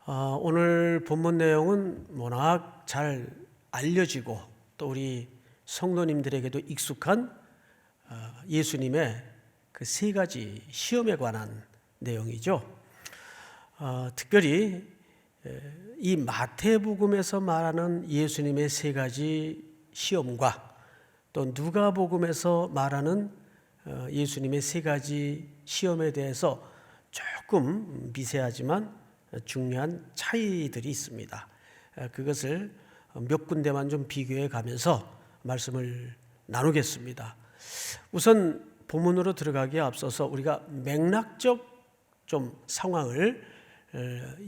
오늘 본문 내용은 워낙 잘 알려지고 또 우리 성도님들에게도 익숙한 예수님의 그 세 가지 시험에 관한 내용이죠. 특별히 이 마태복음에서 말하는 예수님의 세 가지 시험과 또 누가복음에서 말하는 예수님의 세 가지 시험에 대해서 조금 미세하지만 중요한 차이들이 있습니다. 그것을 몇 군데만 좀 비교해 가면서 말씀을 나누겠습니다. 우선 본문으로 들어가기에 앞서서 우리가 맥락적 좀 상황을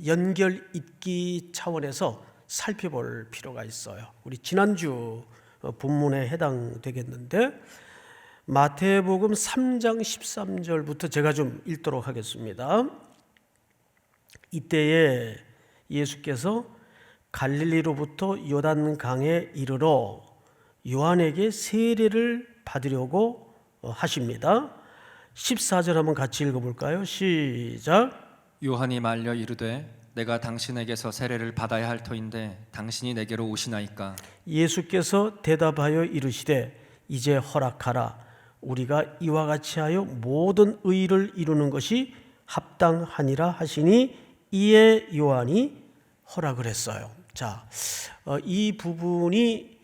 연결 잇기 차원에서 살펴볼 필요가 있어요. 우리 지난주 본문에 해당되겠는데 마태복음 3장 13절부터 제가 좀 읽도록 하겠습니다. 이때에 예수께서 갈릴리로부터 요단강에 이르러 요한에게 세례를 받으려고 하십니다. 14절 한번 같이 읽어볼까요? 시작. 요한이 말려 이르되 내가 당신에게서 세례를 받아야 할 터인데 당신이 내게로 오시나이까. 예수께서 대답하여 이르시되 이제 허락하라. 우리가 이와 같이 하여 모든 의를 이루는 것이 합당하니라 하시니 이에 요한이 허락을 했어요. 자, 이 부분이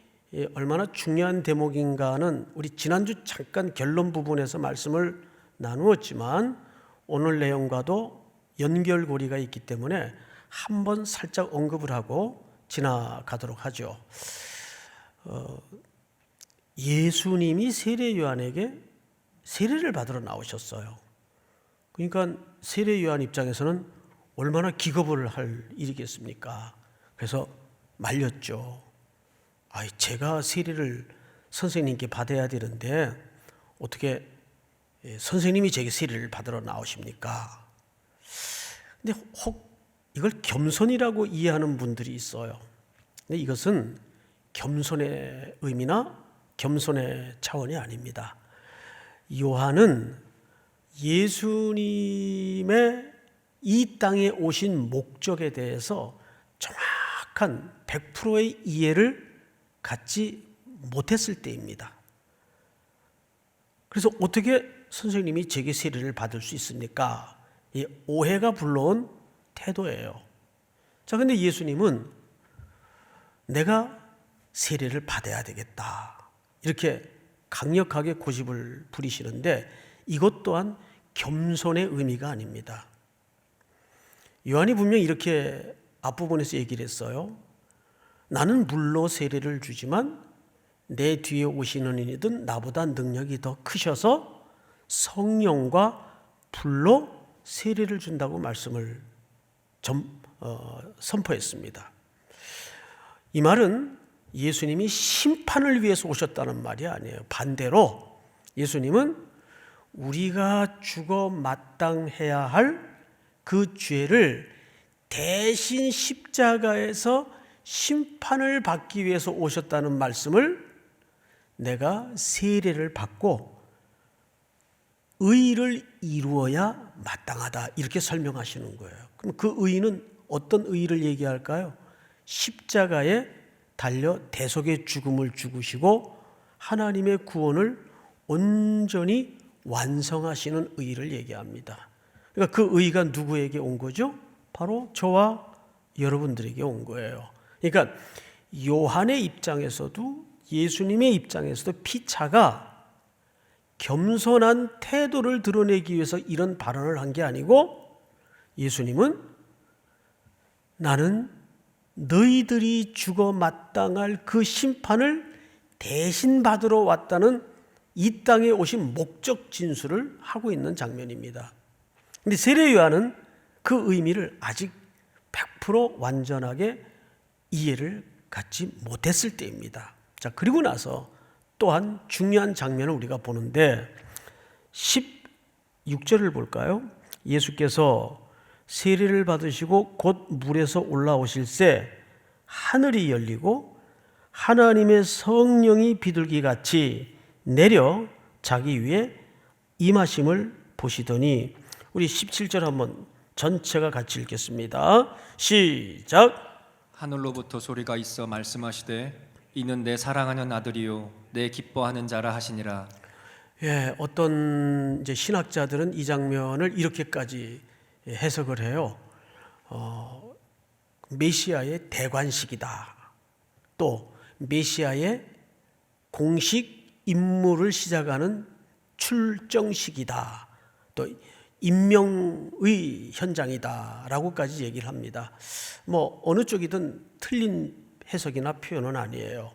얼마나 중요한 대목인가는 우리 지난주 잠깐 결론 부분에서 말씀을 나누었지만 오늘 내용과도 연결고리가 있기 때문에 한번 살짝 언급을 하고 지나가도록 하죠. 예수님이 세례 요한에게 세례를 받으러 나오셨어요. 그러니까 세례 요한 입장에서는 얼마나 기겁을 할 일이겠습니까? 그래서 말렸죠. 제가 세례를 선생님께 받아야 되는데 어떻게 선생님이 제게 세례를 받으러 나오십니까? 근데 혹 이걸 겸손이라고 이해하는 분들이 있어요. 근데 이것은 겸손의 의미나 겸손의 차원이 아닙니다. 요한은 예수님의 이 땅에 오신 목적에 대해서 정확한 100%의 이해를 갖지 못했을 때입니다. 그래서 어떻게 선생님이 제게 세례를 받을 수 있습니까? 이 오해가 불러온 태도예요. 자, 근데 예수님은 내가 세례를 받아야 되겠다, 이렇게 강력하게 고집을 부리시는데 이것 또한 겸손의 의미가 아닙니다. 요한이 분명히 이렇게 앞부분에서 얘기를 했어요. 나는 물로 세례를 주지만 내 뒤에 오시는 이는 나보다 능력이 더 크셔서 성령과 불로 세례를 준다고 말씀을 선포했습니다. 이 말은 예수님이 심판을 위해서 오셨다는 말이 아니에요. 반대로 예수님은 우리가 죽어 마땅해야 할 그 죄를 대신 십자가에서 심판을 받기 위해서 오셨다는 말씀을 내가 세례를 받고 의를 이루어야 마땅하다, 이렇게 설명하시는 거예요. 그럼 그 의는 어떤 의를 얘기할까요? 십자가에 달려 대속의 죽음을 죽으시고 하나님의 구원을 온전히 완성하시는 의를 얘기합니다. 그러니까 그 의가 누구에게 온 거죠? 바로 저와 여러분들에게 온 거예요. 그러니까 요한의 입장에서도 예수님의 입장에서도 피차가 겸손한 태도를 드러내기 위해서 이런 발언을 한 게 아니고, 예수님은 나는 너희들이 죽어 마땅할 그 심판을 대신 받으러 왔다는 이 땅에 오신 목적 진술을 하고 있는 장면입니다. 그런데 세례 요한은 그 의미를 아직 100% 완전하게 이해를 갖지 못했을 때입니다. 자, 그리고 나서 또한 중요한 장면을 우리가 보는데 16절을 볼까요? 예수께서 세례를 받으시고 곧 물에서 올라오실새 하늘이 열리고 하나님의 성령이 비둘기같이 내려 자기 위에 임하심을 보시더니, 우리 17절 한번 전체가 같이 읽겠습니다. 시작. 하늘로부터 소리가 있어 말씀하시되 이는 내 사랑하는 아들이요 내 기뻐하는 자라 하시니라. 예, 어떤 이제 신학자들은 이 장면을 이렇게까지 해석을 해요. 메시아의 대관식이다. 또 메시아의 공식 임무를 시작하는 출정식이다. 또 임명의 현장이다라고까지 얘기를 합니다. 뭐 어느 쪽이든 틀린 해석이나 표현은 아니에요.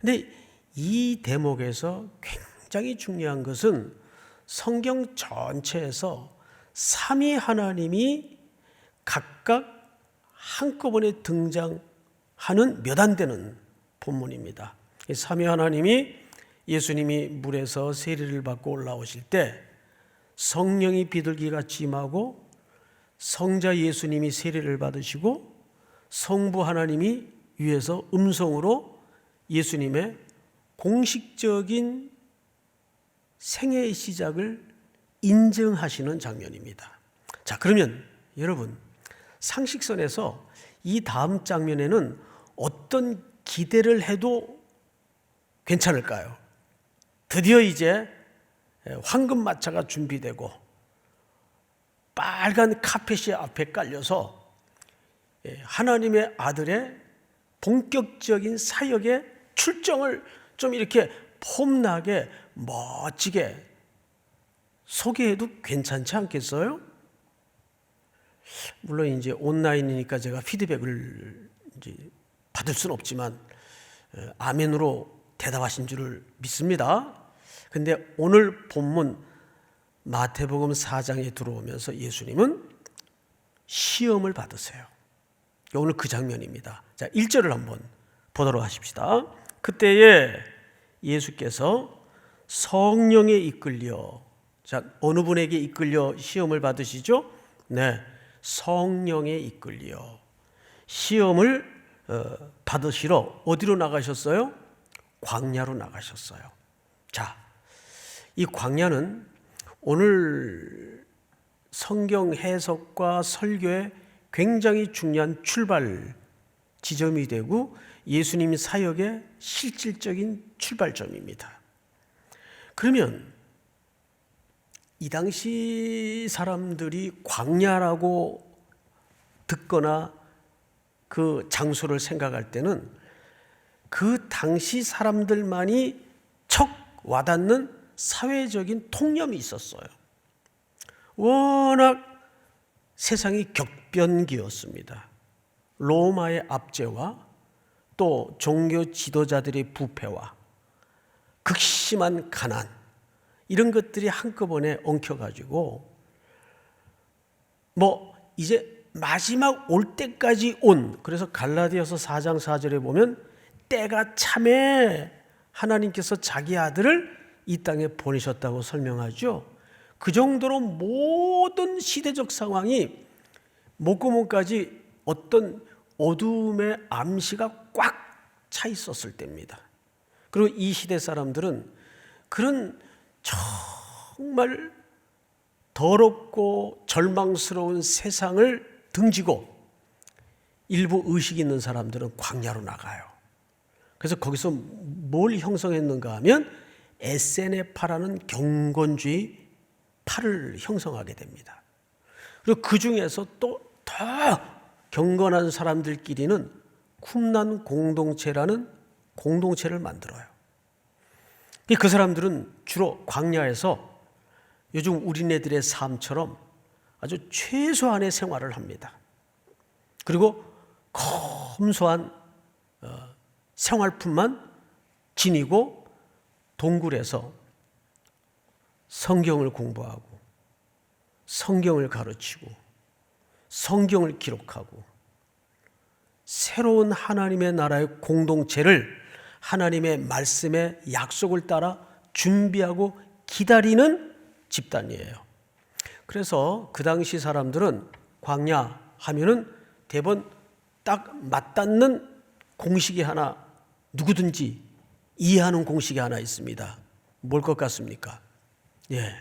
근데 이 대목에서 굉장히 중요한 것은 성경 전체에서 삼위 하나님이 각각 한꺼번에 등장하는 몇 안 되는 본문입니다. 삼위 하나님이 예수님이 물에서 세례를 받고 올라오실 때 성령이 비둘기같이 임하고 성자 예수님이 세례를 받으시고 성부 하나님이 위에서 음성으로 예수님의 공식적인 생애의 시작을 인정하시는 장면입니다. 자, 그러면 여러분 상식선에서 이 다음 장면에는 어떤 기대를 해도 괜찮을까요? 드디어 이제 황금마차가 준비되고 빨간 카펫이 앞에 깔려서 하나님의 아들의 본격적인 사역의 출정을 좀 이렇게 폼나게 멋지게 소개해도 괜찮지 않겠어요? 물론 이제 온라인이니까 제가 피드백을 이제 받을 수는 없지만 아멘으로 대답하신 줄을 믿습니다. 근데 오늘 본문 마태복음 4장에 들어오면서 예수님은 시험을 받으세요. 오늘 그 장면입니다. 자, 1절을 한번 보도록 하십시다. 그때에 예수께서 성령에 이끌려, 자, 어느 분에게 이끌려 시험을 받으시죠? 네, 성령에 이끌려 시험을 받으시러 어디로 나가셨어요? 광야로 나가셨어요. 자, 이 광야는 오늘 성경 해석과 설교에 굉장히 중요한 출발 지점이 되고 예수님 사역의 실질적인 출발점입니다. 그러면 이 당시 사람들이 광야라고 듣거나 그 장소를 생각할 때는 그 당시 사람들만이 척 와닿는 사회적인 통념이 있었어요. 워낙 세상이 격변기였습니다. 로마의 압제와 또 종교 지도자들의 부패와 극심한 가난, 이런 것들이 한꺼번에 엉켜가지고 뭐 이제 마지막 올 때까지 온, 그래서 갈라디아서 4장 4절에 보면 때가 참에 하나님께서 자기 아들을 이 땅에 보내셨다고 설명하죠. 그 정도로 모든 시대적 상황이 목구멍까지 어떤 어둠의 암시가 꽉 차 있었을 때입니다. 그리고 이 시대 사람들은 그런 정말 더럽고 절망스러운 세상을 등지고 일부 의식 있는 사람들은 광야로 나가요. 그래서 거기서 뭘 형성했는가 하면 SNF파라는 경건주의 파를 형성하게 됩니다. 그리고 그 중에서 또 더 경건한 사람들끼리는 쿰난 공동체라는 공동체를 만들어요. 그 사람들은 주로 광야에서 요즘 우리네들의 삶처럼 아주 최소한의 생활을 합니다. 그리고 검소한 생활품만 지니고 동굴에서 성경을 공부하고 성경을 가르치고 성경을 기록하고 새로운 하나님의 나라의 공동체를 하나님의 말씀의 약속을 따라 준비하고 기다리는 집단이에요. 그래서 그 당시 사람들은 광야 하면은 대부분 딱 맞닿는 공식이 하나, 누구든지 이해하는 공식이 하나 있습니다. 뭘 것 같습니까? 예,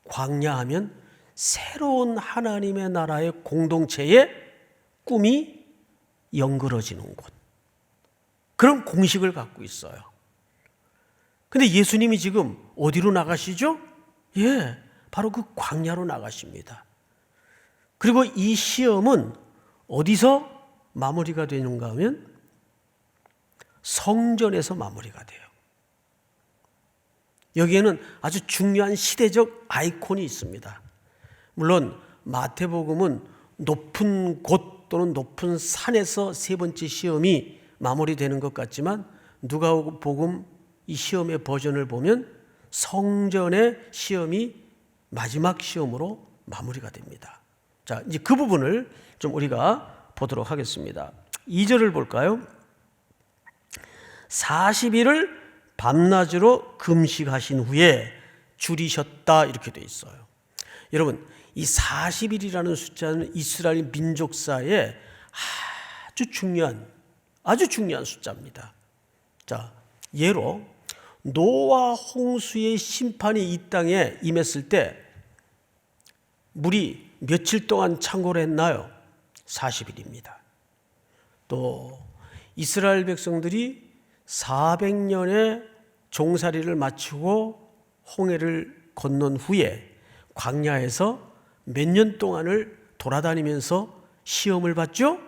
광야 하면 새로운 하나님의 나라의 공동체의 꿈이 연그러지는 곳, 그런 공식을 갖고 있어요. 근데 예수님이 지금 어디로 나가시죠? 바로 그 광야로 나가십니다. 그리고 이 시험은 어디서 마무리가 되는가 하면 성전에서 마무리가 돼요. 여기에는 아주 중요한 시대적 아이콘이 있습니다. 물론 마태복음은 높은 곳 또는 높은 산에서 세 번째 시험이 마무리되는 것 같지만 누가복음 이 시험의 버전을 보면 성전의 시험이 마지막 시험으로 마무리가 됩니다. 자, 이제 그 부분을 좀 우리가 보도록 하겠습니다. 2절을 볼까요? 40일을 밤낮으로 금식하신 후에 줄이셨다, 이렇게 되어 있어요. 여러분, 이 40일이라는 숫자는 이스라엘 민족사에 아주 중요한 숫자입니다. 자, 예로 노아 홍수의 심판이 이 땅에 임했을 때 물이 며칠 동안 창고를 했나요? 40일입니다. 또 이스라엘 백성들이 400년의 종살이를 마치고 홍해를 건넌 후에 광야에서 몇 년 동안을 돌아다니면서 시험을 받죠?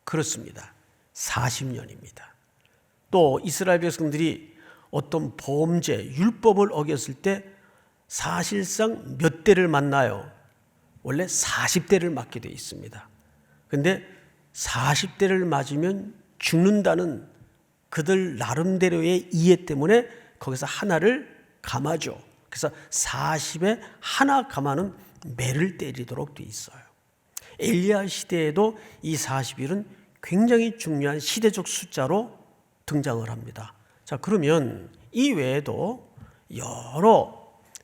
그렇습니다. 40년입니다. 또 이스라엘 백성들이 어떤 범죄, 율법을 어겼을 때 사실상 몇 대를 맞나요? 원래 40대를 맞게 되어 있습니다. 그런데 40대를 맞으면 죽는다는 그들 나름대로의 이해 때문에 거기서 하나를 감아줘. 그래서 40에 하나 감아는 매를 때리도록 되어 있어요. 엘리야 시대에도 이 40일은 굉장히 중요한 시대적 숫자로 등장을 합니다. 자, 그러면 이 외에도 여러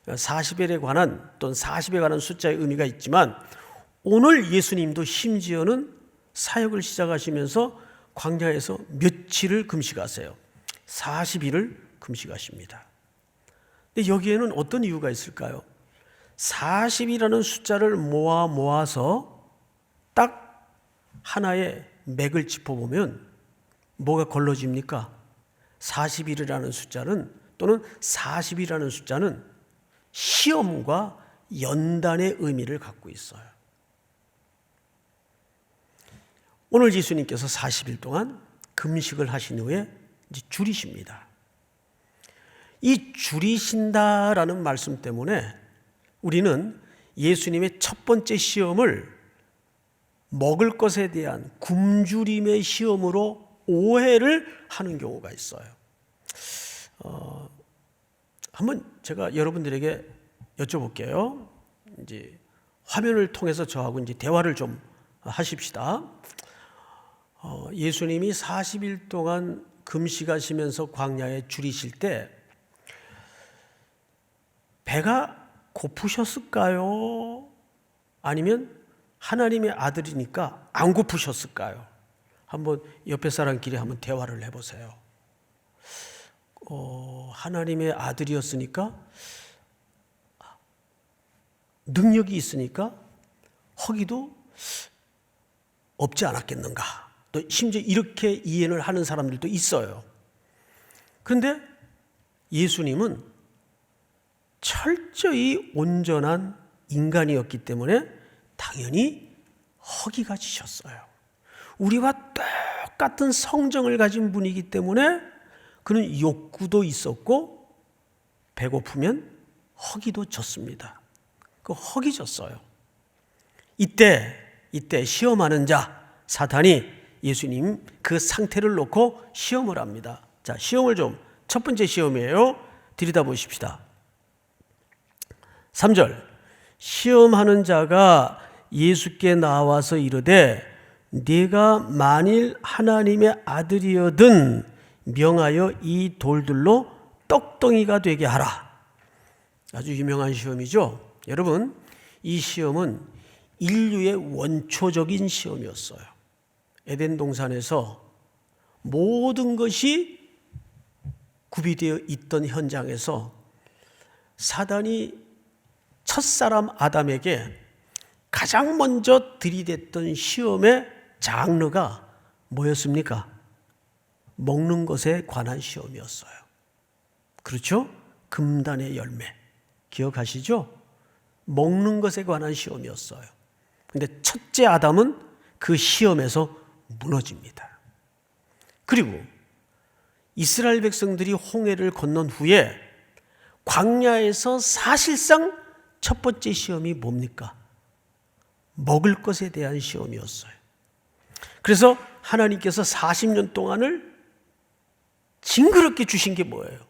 40일에 관한 또는 40에 관한 숫자의 의미가 있지만 오늘 예수님도 심지어는 사역을 시작하시면서 광야에서 며칠을 금식하세요. 40일을 금식하십니다. 근데 여기에는 어떤 이유가 있을까요? 40이라는 숫자를 모아서 딱 하나의 맥을 짚어보면 뭐가 걸러집니까? 40일이라는 숫자는 또는 40이라는 숫자는 시험과 연단의 의미를 갖고 있어요. 오늘 예수님께서 40일 동안 금식을 하신 후에 이제 줄이십니다. 이 줄이신다라는 말씀 때문에 우리는 예수님의 첫 번째 시험을 먹을 것에 대한 굶주림의 시험으로 오해를 하는 경우가 있어요. 한번 제가 여러분들에게 여쭤볼게요. 이제 화면을 통해서 저하고 이제 대화를 좀 하십시다. 예수님이 40일 동안 금식하시면서 광야에 줄이실 때 배가 고프셨을까요? 아니면 하나님의 아들이니까 안 고프셨을까요? 한번 옆에 사람끼리 한번 대화를 해보세요. 하나님의 아들이었으니까 능력이 있으니까 허기도 없지 않았겠는가? 또 심지어 이렇게 이해를 하는 사람들도 있어요. 그런데 예수님은 철저히 온전한 인간이었기 때문에 당연히 허기가 지셨어요. 우리와 똑같은 성정을 가진 분이기 때문에 그는 욕구도 있었고 배고프면 허기도 졌습니다. 그 허기 졌어요. 이때 시험하는 자 사탄이 예수님 그 상태를 놓고 시험을 합니다. 자, 시험을 좀 첫 번째 시험이에요. 들여다보십시다. 3절 시험하는 자가 예수께 나와서 이르되 네가 만일 하나님의 아들이여든 명하여 이 돌들로 떡덩이가 되게 하라. 아주 유명한 시험이죠. 여러분, 이 시험은 인류의 원초적인 시험이었어요. 에덴 동산에서 모든 것이 구비되어 있던 현장에서 사단이 첫사람 아담에게 가장 먼저 들이댔던 시험의 장르가 뭐였습니까? 먹는 것에 관한 시험이었어요. 그렇죠? 금단의 열매. 기억하시죠? 먹는 것에 관한 시험이었어요. 근데 첫째 아담은 그 시험에서 무너집니다. 그리고 이스라엘 백성들이 홍해를 건넌 후에 광야에서 사실상 첫 번째 시험이 뭡니까? 먹을 것에 대한 시험이었어요. 그래서 하나님께서 40년 동안을 징그럽게 주신 게 뭐예요?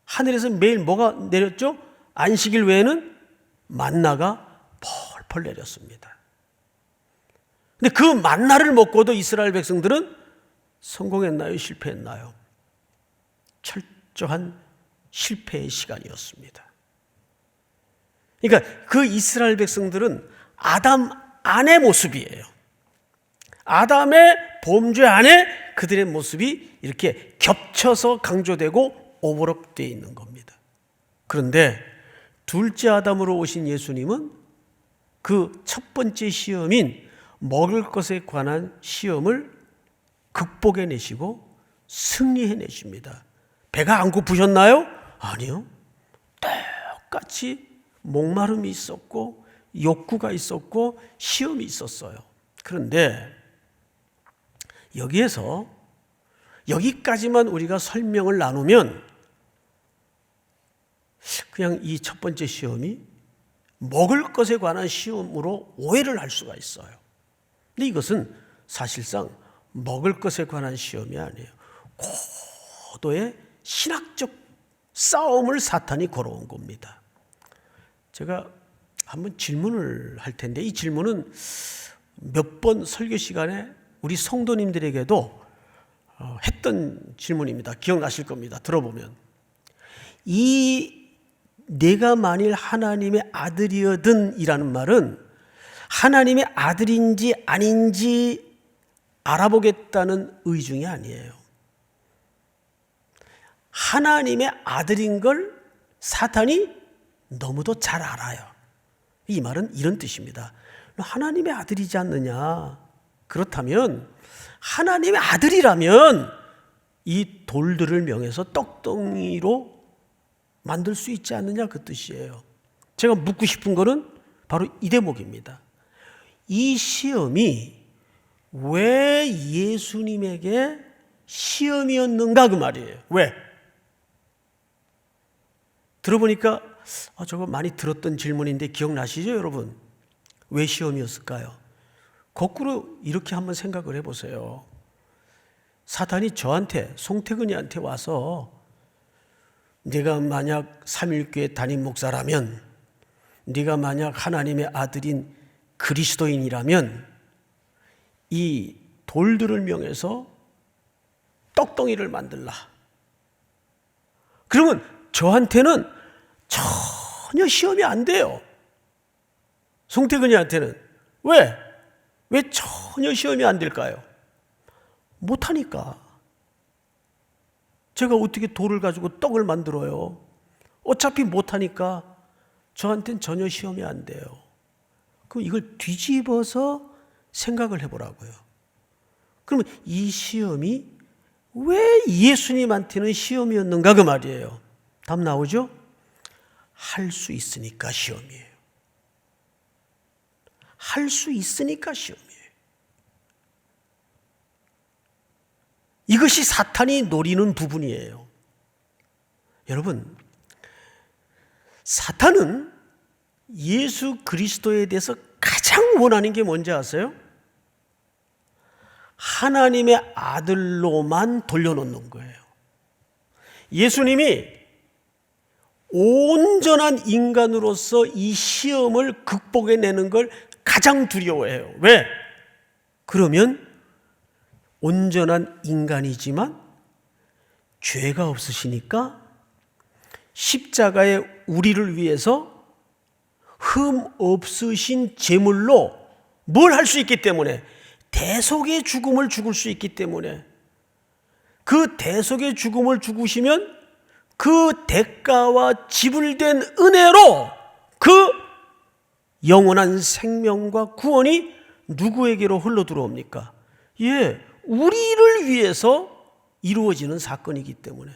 하늘에서 매일 뭐가 내렸죠? 안식일 외에는 만나가 펄펄 내렸습니다. 근데 그 만나를 먹고도 이스라엘 백성들은 성공했나요? 실패했나요? 철저한 실패의 시간이었습니다. 그러니까 그 이스라엘 백성들은 아담 안의 모습이에요. 아담의 범죄 안에 그들의 모습이 이렇게 겹쳐서 강조되고 오버랩되어 있는 겁니다. 그런데 둘째 아담으로 오신 예수님은 그 첫 번째 시험인 먹을 것에 관한 시험을 극복해내시고 승리해내십니다. 배가 안 고프셨나요? 아니요. 똑같이 목마름이 있었고 욕구가 있었고 시험이 있었어요. 그런데 여기까지만 우리가 설명을 나누면 그냥 이 첫 번째 시험이 먹을 것에 관한 시험으로 오해를 할 수가 있어요. 근데 이것은 사실상 먹을 것에 관한 시험이 아니에요. 고도의 신학적 싸움을 사탄이 걸어온 겁니다. 제가 한번 질문을 할 텐데 이 질문은 몇 번 설교 시간에 우리 성도님들에게도 했던 질문입니다. 기억나실 겁니다. 들어보면 내가 만일 하나님의 아들이거든 이라는 말은 하나님의 아들인지 아닌지 알아보겠다는 의중이 아니에요. 하나님의 아들인 걸 사탄이 너무도 잘 알아요. 이 말은 이런 뜻입니다. 너 하나님의 아들이지 않느냐? 그렇다면 하나님의 아들이라면 이 돌들을 명해서 떡덩이로 만들 수 있지 않느냐 그 뜻이에요. 제가 묻고 싶은 거는 바로 이 대목입니다. 이 시험이 왜 예수님에게 시험이었는가 그 말이에요. 왜? 들어보니까 저거 많이 들었던 질문인데 기억나시죠 여러분? 왜 시험이었을까요? 거꾸로 이렇게 한번 생각을 해보세요. 사탄이 저한테 송태근이한테 와서 네가 만약 삼일교회 담임 목사라면, 네가 만약 하나님의 아들인 그리스도인이라면 이 돌들을 명해서 떡덩이를 만들라. 그러면 저한테는 전혀 시험이 안 돼요. 송태근이한테는. 왜? 왜 전혀 시험이 안 될까요? 못하니까. 제가 어떻게 돌을 가지고 떡을 만들어요? 어차피 못하니까 저한테는 전혀 시험이 안 돼요. 그럼 이걸 뒤집어서 생각을 해보라고요. 그러면 이 시험이 왜 예수님한테는 시험이었는가 그 말이에요. 답 나오죠? 할 수 있으니까 시험이에요. 할 수 있으니까 시험이에요. 이것이 사탄이 노리는 부분이에요. 여러분, 사탄은 예수 그리스도에 대해서 가장 원하는 게 뭔지 아세요? 하나님의 아들로만 돌려놓는 거예요. 예수님이 온전한 인간으로서 이 시험을 극복해내는 걸 가장 두려워해요. 왜? 그러면 온전한 인간이지만 죄가 없으시니까 십자가에 우리를 위해서 흠 없으신 제물로 뭘 할 수 있기 때문에 대속의 죽음을 죽을 수 있기 때문에 그 대속의 죽음을 죽으시면 그 대가와 지불된 은혜로 그 영원한 생명과 구원이 누구에게로 흘러 들어옵니까? 예, 우리를 위해서 이루어지는 사건이기 때문에.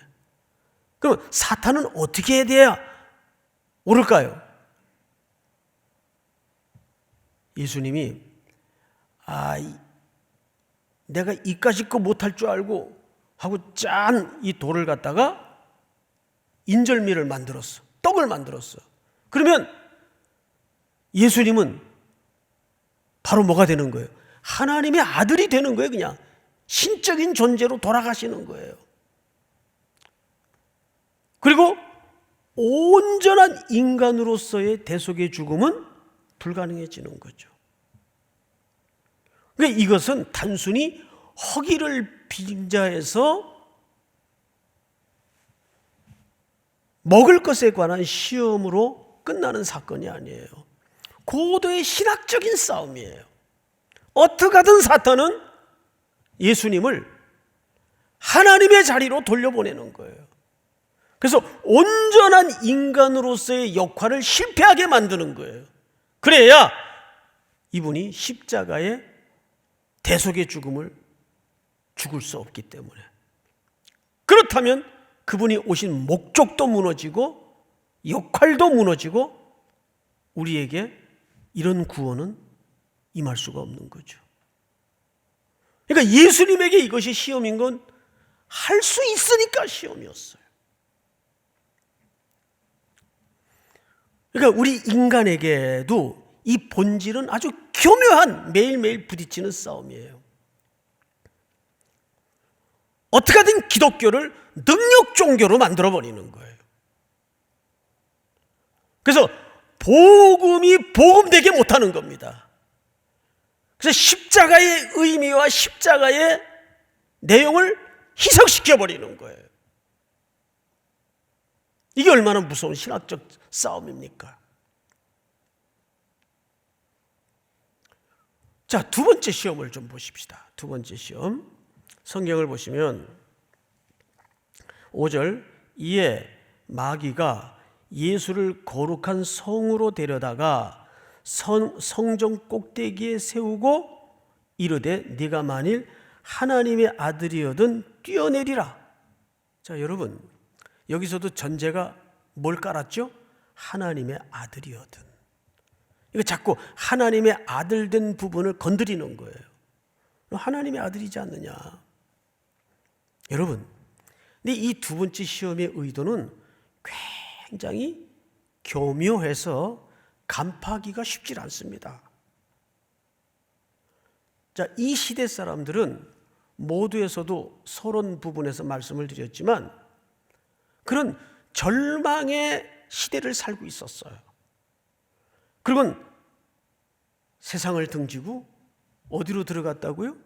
그럼 사탄은 어떻게 해야 돼야 오를까요? 예수님이 내가 이까짓 거 못할 줄 알고 하고 짠 이 돌을 갖다가 인절미를 만들었어. 떡을 만들었어. 그러면 예수님은 바로 뭐가 되는 거예요? 하나님의 아들이 되는 거예요. 그냥 신적인 존재로 돌아가시는 거예요. 그리고 온전한 인간으로서의 대속의 죽음은 불가능해지는 거죠. 그러니까 이것은 단순히 허기를 빙자해서 먹을 것에 관한 시험으로 끝나는 사건이 아니에요. 고도의 신학적인 싸움이에요. 어떻게 하든 사탄은 예수님을 하나님의 자리로 돌려보내는 거예요. 그래서 온전한 인간으로서의 역할을 실패하게 만드는 거예요. 그래야 이분이 십자가의 대속의 죽음을 죽을 수 없기 때문에. 그렇다면 그분이 오신 목적도 무너지고 역할도 무너지고 우리에게 이런 구원은 임할 수가 없는 거죠. 그러니까 예수님에게 이것이 시험인 건 할 수 있으니까 시험이었어요. 그러니까 우리 인간에게도 이 본질은 아주 교묘한 매일매일 부딪히는 싸움이에요. 어떻게든 기독교를 능력 종교로 만들어버리는 거예요. 그래서 복음이 복음되게 못하는 겁니다. 그래서 십자가의 의미와 십자가의 내용을 희석시켜버리는 거예요. 이게 얼마나 무서운 신학적 싸움입니까? 자, 두 번째 시험을 좀 보십시다. 두 번째 시험. 성경을 보시면 5절, 이에 마귀가 예수를 거룩한 성으로 데려다가 성전 꼭대기에 세우고 이르되 네가 만일 하나님의 아들이거든 뛰어내리라. 자, 여러분, 여기서도 전제가 뭘 깔았죠? 하나님의 아들이거든. 이거 자꾸 하나님의 아들 된 부분을 건드리는 거예요. 하나님의 아들이지 않느냐. 여러분, 근데 이 두 번째 시험의 의도는 굉장히 교묘해서 간파하기가 쉽지 않습니다. 자, 이 시대 사람들은 모두에서도 서론 부분에서 말씀을 드렸지만 그런 절망의 시대를 살고 있었어요. 그리고 세상을 등지고 어디로 들어갔다고요?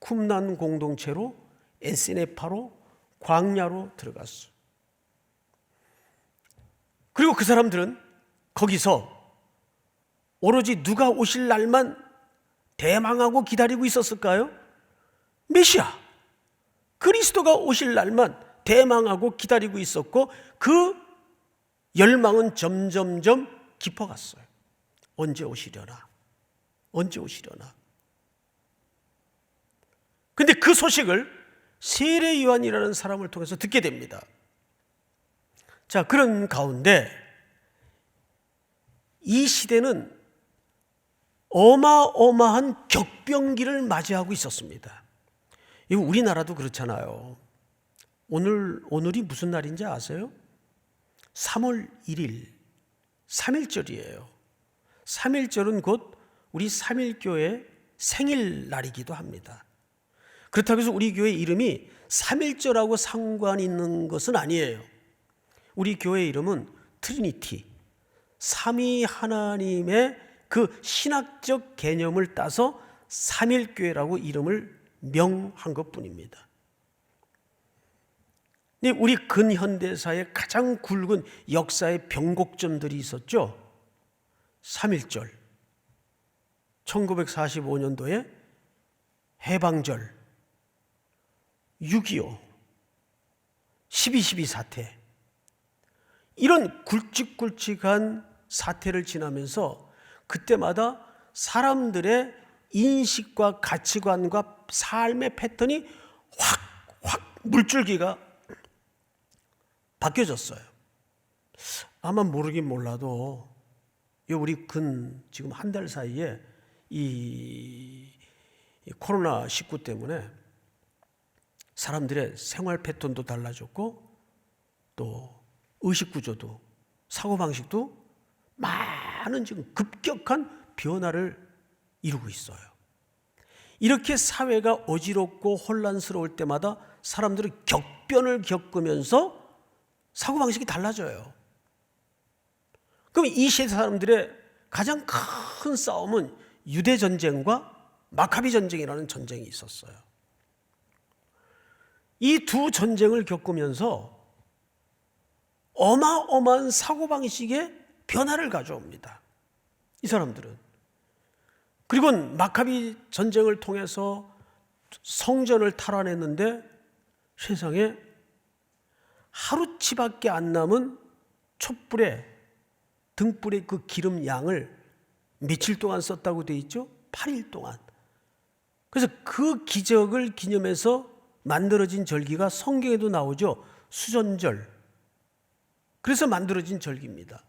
쿰난 공동체로 에스네파로 광야로 들어갔어요. 그리고 그 사람들은 거기서 오로지 누가 오실 날만 대망하고 기다리고 있었을까요? 메시아, 그리스도가 오실 날만 대망하고 기다리고 있었고 그 열망은 점점점 깊어갔어요. 언제 오시려나? 언제 오시려나? 근데 그 소식을 세례 요한이라는 사람을 통해서 듣게 됩니다. 자, 그런 가운데 이 시대는 어마어마한 격변기를 맞이하고 있었습니다. 이거 우리나라도 그렇잖아요. 오늘이 무슨 날인지 아세요? 3월 1일 3.1절이에요. 3.1절은 곧 우리 3.1교회 생일날이기도 합니다. 그렇다고 해서 우리 교회 이름이 3.1절하고 상관이 있는 것은 아니에요. 우리 교회 이름은 트리니티, 삼위 하나님의 그 신학적 개념을 따서 3.1교회라고 이름을 명한 것뿐입니다. 우리 근현대사의 가장 굵은 역사의 변곡점들이 있었죠. 3.1절, 1945년도에 해방절, 6.25, 12.12 사태, 이런 굵직굵직한 사태를 지나면서 그때마다 사람들의 인식과 가치관과 삶의 패턴이 확 물줄기가 바뀌어졌어요. 아마 모르긴 몰라도 우리 지금 한 달 사이에 이 코로나19 때문에 사람들의 생활 패턴도 달라졌고 또 의식 구조도 사고방식도 많은 지금 급격한 변화를 이루고 있어요. 이렇게 사회가 어지럽고 혼란스러울 때마다 사람들은 격변을 겪으면서 사고방식이 달라져요. 그럼 이 시대 사람들의 가장 큰 싸움은 유대전쟁과 마카비 전쟁이라는 전쟁이 있었어요. 이 두 전쟁을 겪으면서 어마어마한 사고방식의 변화를 가져옵니다. 이 사람들은. 그리고 마카비 전쟁을 통해서 성전을 탈환했는데 세상에 하루치밖에 안 남은 촛불에 등불에 그 기름 양을 며칠 동안 썼다고 돼 있죠? 8일 동안. 그래서 그 기적을 기념해서 만들어진 절기가 성경에도 나오죠. 수전절. 그래서 만들어진 절기입니다.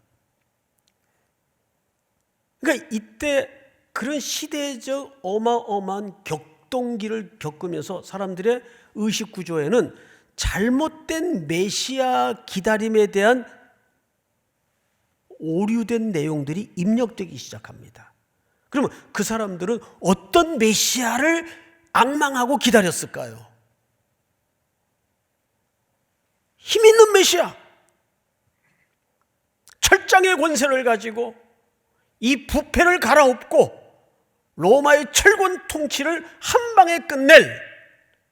그러니까 이때 그런 시대적 어마어마한 격동기를 겪으면서 사람들의 의식 구조에는 잘못된 메시아 기다림에 대한 오류된 내용들이 입력되기 시작합니다. 그러면 그 사람들은 어떤 메시아를 앙망하고 기다렸을까요? 힘 있는 메시아, 철장의 권세를 가지고 이 부패를 갈아엎고 로마의 철권 통치를 한 방에 끝낼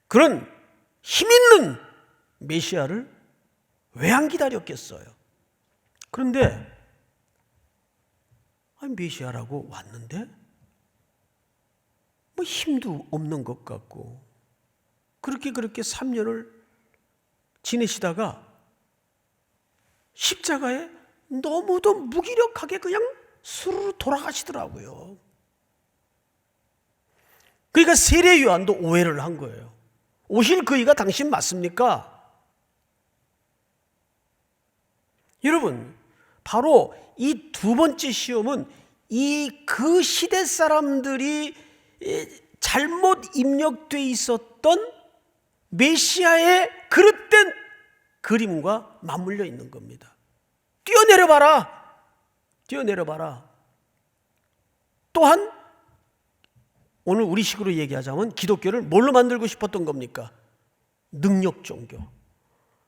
그런 힘 있는 메시아를 왜 안 기다렸겠어요? 그런데 메시아라고 왔는데 뭐 힘도 없는 것 같고 그렇게 3년을 지내시다가 십자가에 너무도 무기력하게 그냥 스르르 돌아가시더라고요. 그러니까 세례 요한도 오해를 한 거예요. 오실 그이가 당신 맞습니까? 여러분, 바로 이 두 번째 시험은 그 시대 사람들이 잘못 입력되어 있었던 메시아의 그릇된 그림과 맞물려 있는 겁니다. 뛰어내려봐라. 또한 오늘 우리식으로 얘기하자면 기독교를 뭘로 만들고 싶었던 겁니까? 능력 종교.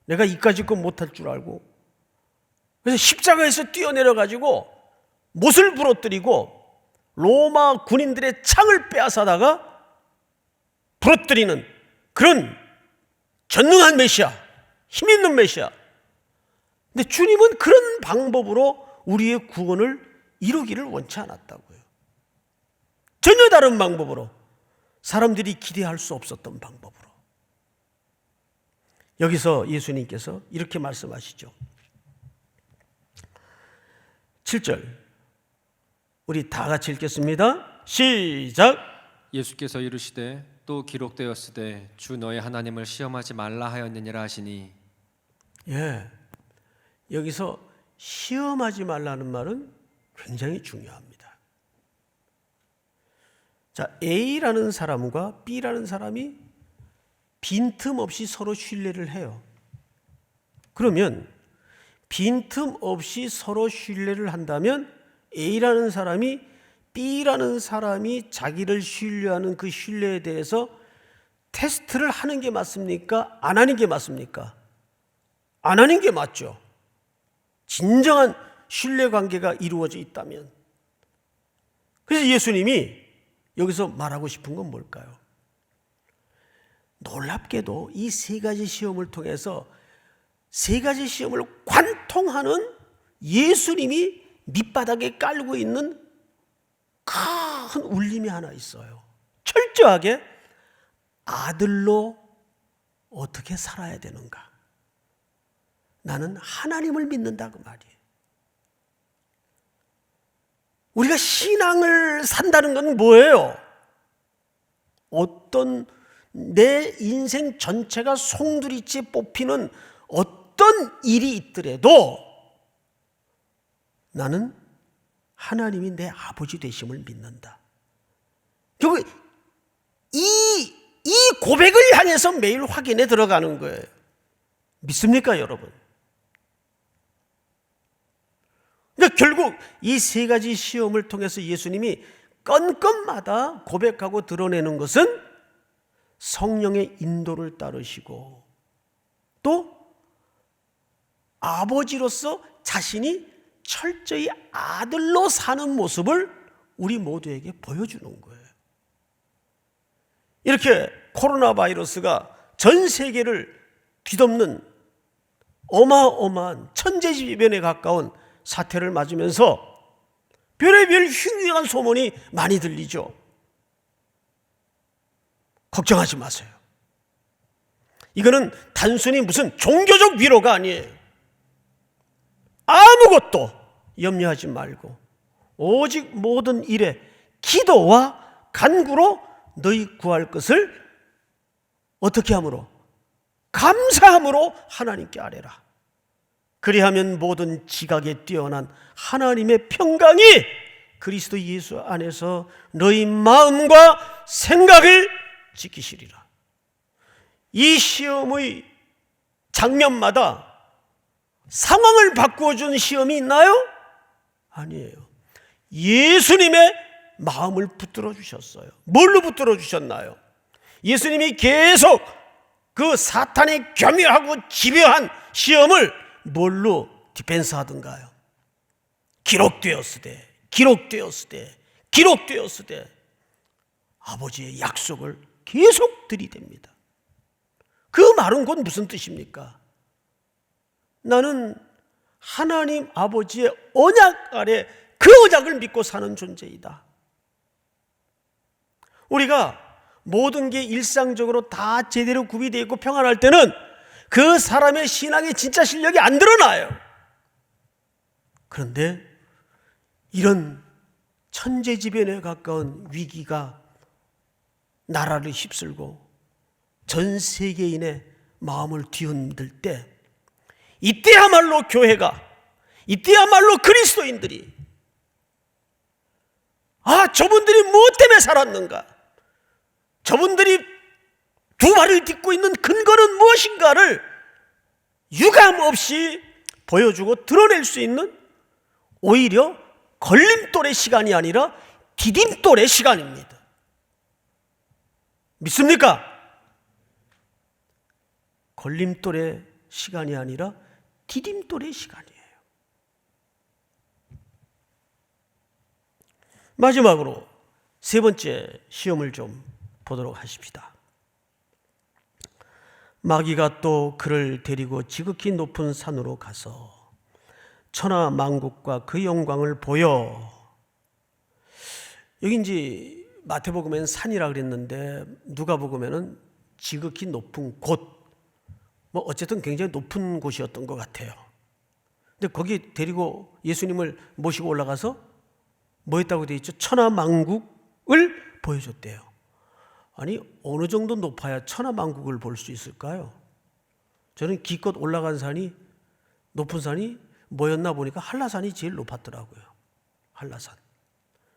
내가 이까짓 건 못할 줄 알고 그래서 십자가에서 뛰어내려가지고 못을 부러뜨리고 로마 군인들의 창을 빼앗아다가 부러뜨리는 그런 전능한 메시아, 힘 있는 메시아. 근데 주님은 그런 방법으로 우리의 구원을 이루기를 원치 않았다고요. 전혀 다른 방법으로, 사람들이 기대할 수 없었던 방법으로. 여기서 예수님께서 이렇게 말씀하시죠. 7절 우리 다 같이 읽겠습니다. 시작. 예수께서 이르시되 또 기록되었으되 주 너의 하나님을 시험하지 말라 하였느니라 하시니. 여기서 시험하지 말라는 말은 굉장히 중요합니다. 자, A라는 사람과 B라는 사람이 빈틈없이 서로 신뢰를 해요. 그러면 빈틈없이 서로 신뢰를 한다면 A라는 사람이 B라는 사람이 자기를 신뢰하는 그 신뢰에 대해서 테스트를 하는 게 맞습니까? 안 하는 게 맞습니까? 안 하는 게 맞죠. 진정한 신뢰관계가 이루어져 있다면. 그래서 예수님이 여기서 말하고 싶은 건 뭘까요? 놀랍게도 이 세 가지 시험을 통해서 세 가지 시험을 관통하는 예수님이 밑바닥에 깔고 있는 큰 울림이 하나 있어요. 철저하게 아들로 어떻게 살아야 되는가? 나는 하나님을 믿는다 그 말이에요. 우리가 신앙을 산다는 건 뭐예요? 어떤 내 인생 전체가 송두리째 뽑히는 어떤 일이 있더라도 나는 하나님이 내 아버지 되심을 믿는다. 결국 이 고백을 향해서 매일 확인에 들어가는 거예요. 믿습니까, 여러분? 그러니까 결국 이 세 가지 시험을 통해서 예수님이 건건마다 고백하고 드러내는 것은 성령의 인도를 따르시고 또 아버지로서 자신이 철저히 아들로 사는 모습을 우리 모두에게 보여주는 거예요. 이렇게 코로나 바이러스가 전 세계를 뒤덮는 어마어마한 천재지변에 가까운 사태를 맞으면서 별의별 흉흉한 소문이 많이 들리죠. 걱정하지 마세요. 이거는 단순히 무슨 종교적 위로가 아니에요. 아무것도 염려하지 말고 오직 모든 일에 기도와 간구로 너희 구할 것을 어떻게 함으로? 감사함으로 하나님께 아뢰라. 그리하면 모든 지각에 뛰어난 하나님의 평강이 그리스도 예수 안에서 너희 마음과 생각을 지키시리라. 이 시험의 장면마다 상황을 바꾸어준 시험이 있나요? 아니에요. 예수님의 마음을 붙들어 주셨어요. 뭘로 붙들어 주셨나요? 예수님이 계속 그 사탄의 교묘하고 집요한 시험을 뭘로 디펜스 하던가요? 기록되었으되 아버지의 약속을 계속 들이댑니다. 그 말은 곧 무슨 뜻입니까? 나는 하나님 아버지의 언약 아래 그 언약을 믿고 사는 존재이다. 우리가 모든 게 일상적으로 다 제대로 구비되어 있고 평안할 때는 그 사람의 신앙의 진짜 실력이 안 드러나요. 그런데 이런 천재지변에 가까운 위기가 나라를 휩쓸고 전 세계인의 마음을 뒤흔들 때 이때야말로 교회가, 이때야말로 그리스도인들이 저분들이 무엇 때문에 살았는가? 저분들이 두 발을 딛고 있는 근거는 무엇인가를 유감 없이 보여주고 드러낼 수 있는 오히려 걸림돌의 시간이 아니라 디딤돌의 시간입니다. 믿습니까? 걸림돌의 시간이 아니라 디딤돌의 시간이에요. 마지막으로 세 번째 시험을 좀 보도록 하십시다. 마귀가 또 그를 데리고 지극히 높은 산으로 가서 천하 만국과 그 영광을 보여. 여기 이제 마태복음에는 산이라 그랬는데 누가복음에는 지극히 높은 곳, 어쨌든 굉장히 높은 곳이었던 것 같아요. 근데 거기 데리고 예수님을 모시고 올라가서 뭐 했다고 되어 있죠? 천하 만국을 보여줬대요. 아니, 어느 정도 높아야 천하 만국을 볼 수 있을까요? 저는 기껏 올라간 산이, 높은 산이 뭐였나 보니까 한라산이 제일 높았더라고요. 한라산.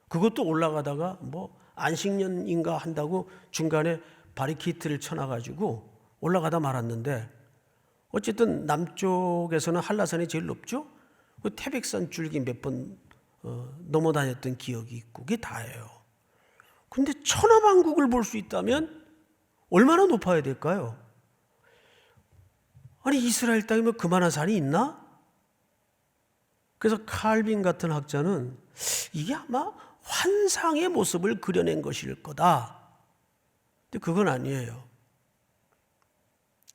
그것도 올라가다가 안식년인가 한다고 중간에 바리케이트를 쳐놔가지고 올라가다 말았는데, 어쨌든 남쪽에서는 한라산이 제일 높죠. 그 태백산 줄기 몇 번 넘어 다녔던 기억이 있고 그게 다예요. 근데 천하만국을 볼 수 있다면 얼마나 높아야 될까요? 아니, 이스라엘 땅이면 그만한 산이 있나? 그래서 칼빈 같은 학자는 이게 아마 환상의 모습을 그려낸 것일 거다. 근데 그건 아니에요.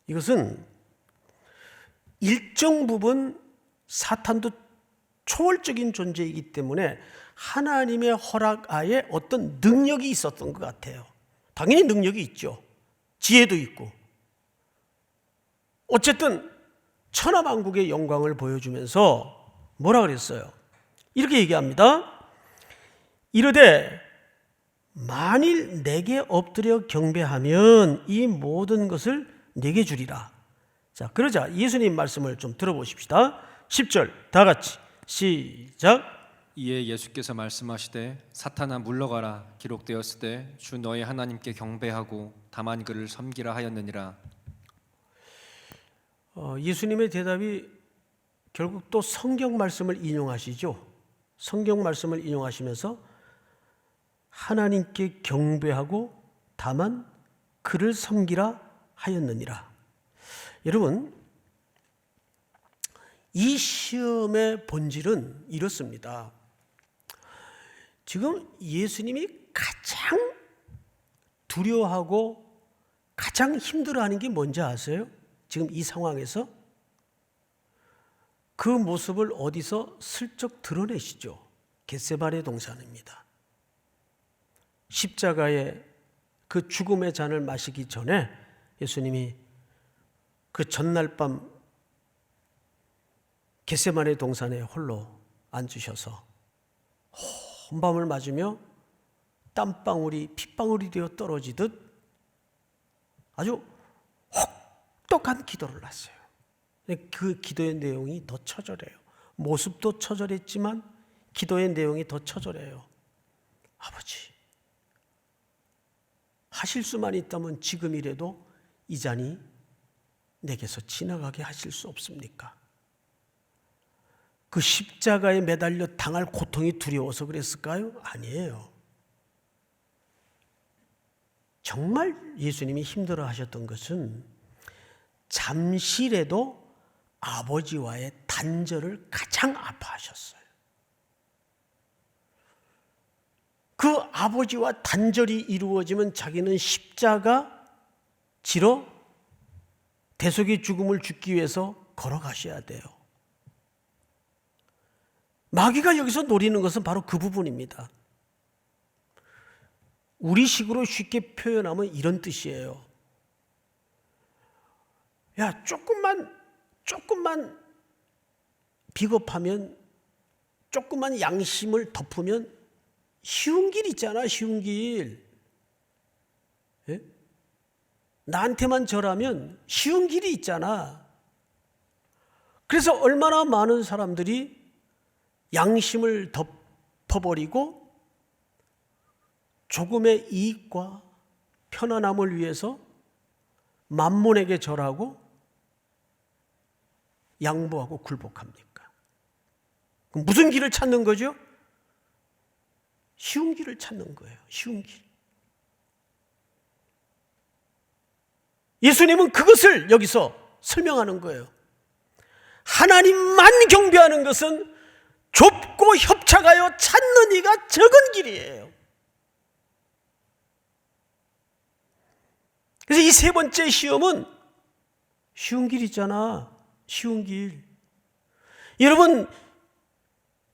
이것은 일정 부분 사탄도 초월적인 존재이기 때문에 하나님의 허락하에 어떤 능력이 있었던 것 같아요. 당연히 능력이 있죠. 지혜도 있고. 어쨌든 천하만국의 영광을 보여주면서 뭐라 그랬어요? 이렇게 얘기합니다. 이르되 만일 내게 엎드려 경배하면 이 모든 것을 내게 주리라. 자, 그러자 예수님 말씀을 좀 들어보십시다. 10절 다 같이 시작. 이에 예수께서 말씀하시되 사탄아 물러가라 기록되었을 때 주 너희 하나님께 경배하고 다만 그를 섬기라 하였느니라. 예수님의 대답이 결국 또 성경 말씀을 인용하시죠. 성경 말씀을 인용하시면서 하나님께 경배하고 다만 그를 섬기라 하였느니라. 여러분, 이 시험의 본질은 이렇습니다. 지금 예수님이 가장 두려워하고 가장 힘들어하는 게 뭔지 아세요? 지금 이 상황에서 그 모습을 어디서 슬쩍 드러내시죠. 겟세마네 동산입니다. 십자가의 그 죽음의 잔을 마시기 전에 예수님이 그 전날 밤 겟세마네 동산에 홀로 앉으셔서 혼밤을 맞으며 땀방울이 핏방울이 되어 떨어지듯 아주 혹독한 기도를 했어요. 그 기도의 내용이 더 처절해요. 모습도 처절했지만 기도의 내용이 더 처절해요. 아버지, 하실 수만 있다면 지금이라도 이 잔이 내게서 지나가게 하실 수 없습니까? 그 십자가에 매달려 당할 고통이 두려워서 그랬을까요? 아니에요. 정말 예수님이 힘들어 하셨던 것은 잠시라도 아버지와의 단절을 가장 아파하셨어요. 그 아버지와 단절이 이루어지면 자기는 십자가 지러 대속의 죽음을 죽기 위해서 걸어가셔야 돼요. 마귀가 여기서 노리는 것은 바로 그 부분입니다. 우리식으로 쉽게 표현하면 이런 뜻이에요. 야, 조금만 비겁하면, 조금만 양심을 덮으면 쉬운 길 있잖아, 쉬운 길. 예? 나한테만 절하면 쉬운 길이 있잖아. 그래서 얼마나 많은 사람들이 양심을 덮어버리고 조금의 이익과 편안함을 위해서 만몬에게 절하고 양보하고 굴복합니까? 그럼 무슨 길을 찾는 거죠? 쉬운 길을 찾는 거예요. 쉬운 길. 예수님은 그것을 여기서 설명하는 거예요. 하나님만 경배하는 것은 좁고 협착하여 찾는 이가 적은 길이에요. 그래서 이 세 번째 시험은 쉬운 길 있잖아. 쉬운 길. 여러분,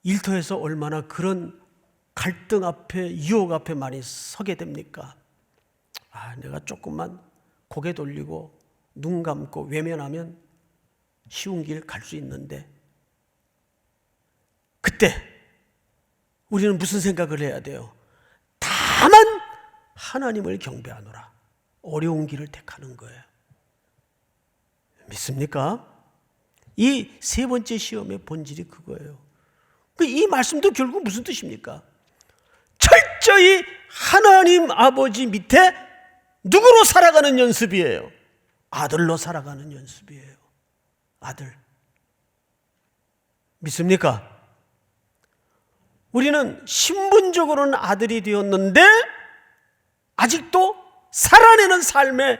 일터에서 얼마나 그런 갈등 앞에, 유혹 앞에 많이 서게 됩니까? 내가 조금만 고개 돌리고 눈 감고 외면하면 쉬운 길 갈 수 있는데, 그때 우리는 무슨 생각을 해야 돼요? 다만 하나님을 경배하노라. 어려운 길을 택하는 거예요. 믿습니까? 이 세 번째 시험의 본질이 그거예요. 이 말씀도 결국 무슨 뜻입니까? 철저히 하나님 아버지 밑에 누구로 살아가는 연습이에요? 아들로 살아가는 연습이에요. 아들. 믿습니까? 우리는 신분적으로는 아들이 되었는데 아직도 살아내는 삶의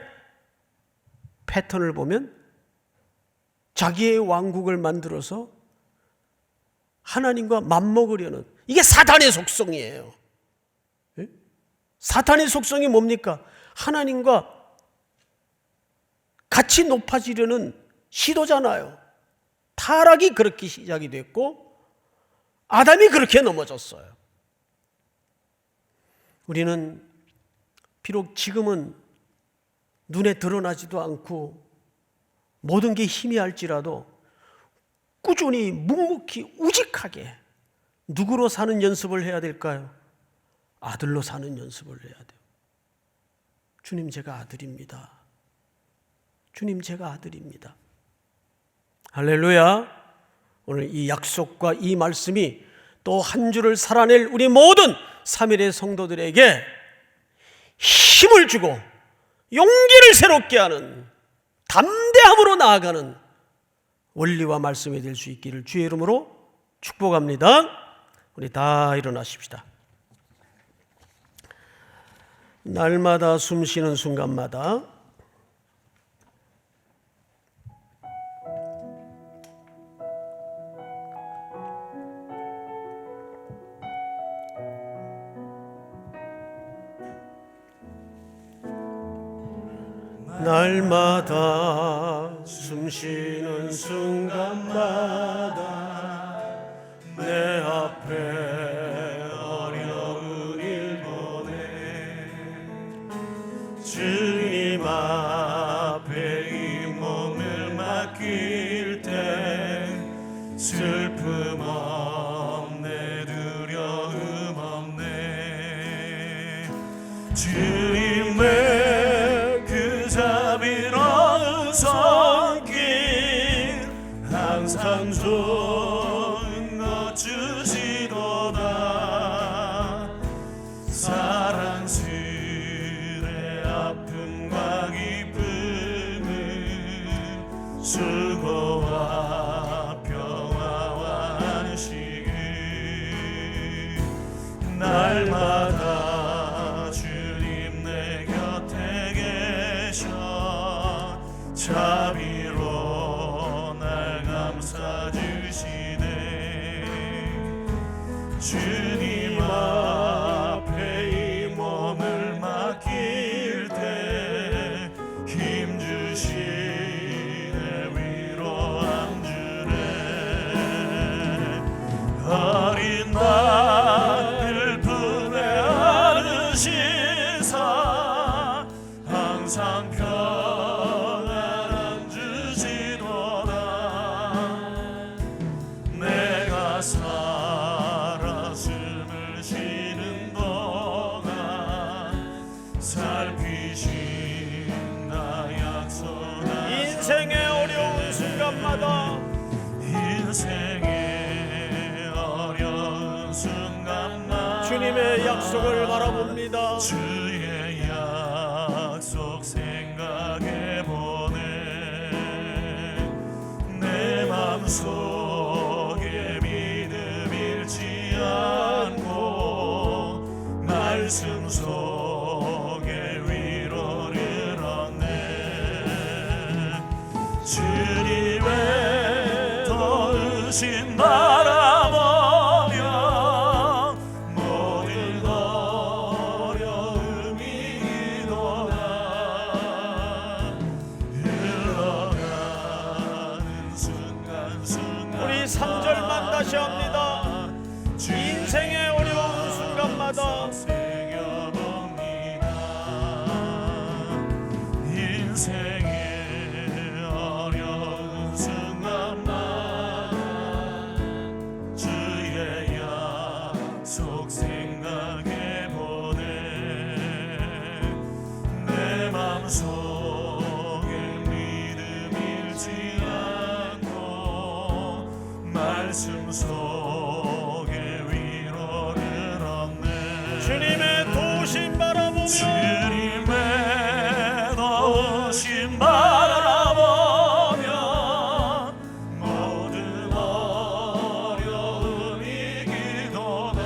패턴을 보면 자기의 왕국을 만들어서 하나님과 맞먹으려는, 이게 사탄의 속성이에요. 사탄의 속성이 뭡니까? 하나님과 같이 높아지려는 시도잖아요. 타락이 그렇게 시작이 됐고 아담이 그렇게 넘어졌어요. 우리는 비록 지금은 눈에 드러나지도 않고 모든 게 희미할지라도 꾸준히 묵묵히 우직하게 누구로 사는 연습을 해야 될까요? 아들로 사는 연습을 해야 돼요. 주님, 제가 아들입니다. 주님, 제가 아들입니다. 할렐루야. 오늘 이 약속과 이 말씀이 또 한 주를 살아낼 우리 모든 3일의 성도들에게 힘을 주고 용기를 새롭게 하는, 담대함으로 나아가는 원리와 말씀이 될 수 있기를 주의 이름으로 축복합니다. 우리 다 일어나십시다. 날마다 숨 쉬는 순간마다 날마다 숨 쉬는 순간마다 내 앞에 어려운 일 보내 주님 앞에 이 몸을 맡길 때 슬픔 없네, 두려움 없네. 주님의 손길 항상 좋은 것 주시도다. 사랑스레 아픔과 기쁨을 수고와 평화와 안식을 날마다 주님 내 곁에 계셔 자비로 날 감싸주시네. 주님 앞에 이 몸을 맡길 때 힘주시네, 위로함 주네. 어린 나를 품에 안으시사 항상 살아 숨을 쉬는 동안 살피신다 약속한 인생의 어려운 순간마다 주님의 약속을 바라봅니다. 주의 약속 생각해 보네. 내 맘속에 않고 말씀 속에 위로를 얻네. 주님의 도우심 바라보며 모든 어려움이 이도다. 흘러가는 순간순간 우리 3절만 다시 합니다. 인생의 어려운 순간마다 새겨봅니다. 인생의 어려운 순간마다 주의 약속 생각해보네. 내 맘속에 믿음 잃지 않고 말씀 속에 위로를 얻네. 주님의 도우심 바라보며 주님의 도우심 바라보며 모든 어려움 이기도다.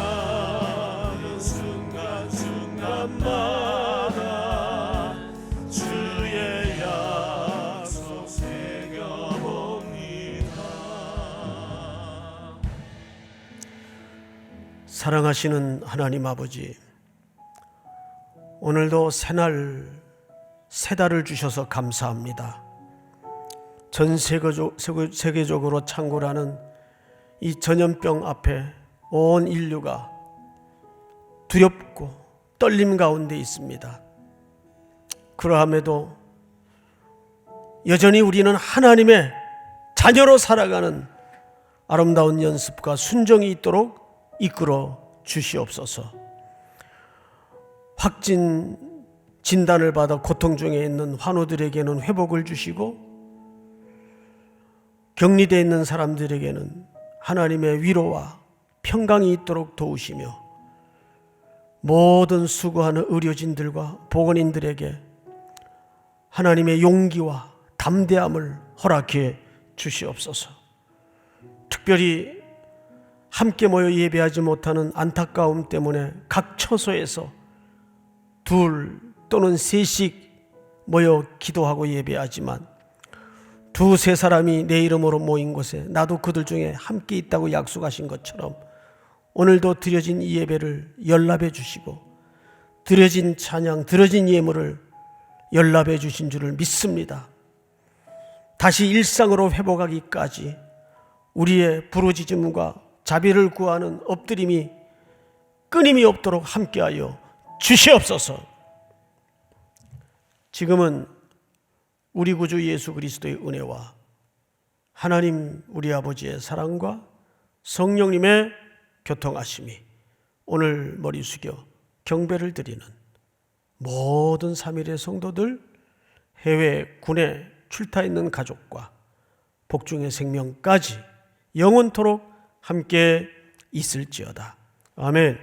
흘러가는 순간순간마다 주의 약속 새겨봅니다. 사랑하시는 하나님 아버지, 오늘도 새 달을 주셔서 감사합니다. 전 세계적으로 창궐하는 이 전염병 앞에 온 인류가 두렵고 떨림 가운데 있습니다. 그러함에도 여전히 우리는 하나님의 자녀로 살아가는 아름다운 연습과 순정이 있도록 이끌어 주시옵소서. 확진 진단을 받아 고통 중에 있는 환우들에게는 회복을 주시고, 격리되어 있는 사람들에게는 하나님의 위로와 평강이 있도록 도우시며, 모든 수고하는 의료진들과 보건인들에게 하나님의 용기와 담대함을 허락해 주시옵소서. 특별히 함께 모여 예배하지 못하는 안타까움 때문에 각 처소에서 2 또는 3씩 모여 기도하고 예배하지만 2, 3 사람이 내 이름으로 모인 곳에 나도 그들 중에 함께 있다고 약속하신 것처럼 오늘도 드려진 이 예배를 연락해 주시고, 드려진 찬양, 드려진 예물을 연락해 주신 줄을 믿습니다. 다시 일상으로 회복하기까지 우리의 부르짖음과 자비를 구하는 엎드림이 끊임이 없도록 함께하여 주시옵소서. 지금은 우리 구주 예수 그리스도의 은혜와 하나님 우리 아버지의 사랑과 성령님의 교통하심이 오늘 머리 숙여 경배를 드리는 모든 3일의 성도들, 해외 군에 출타 있는 가족과 복중의 생명까지 영원토록 함께 있을지어다. 아멘.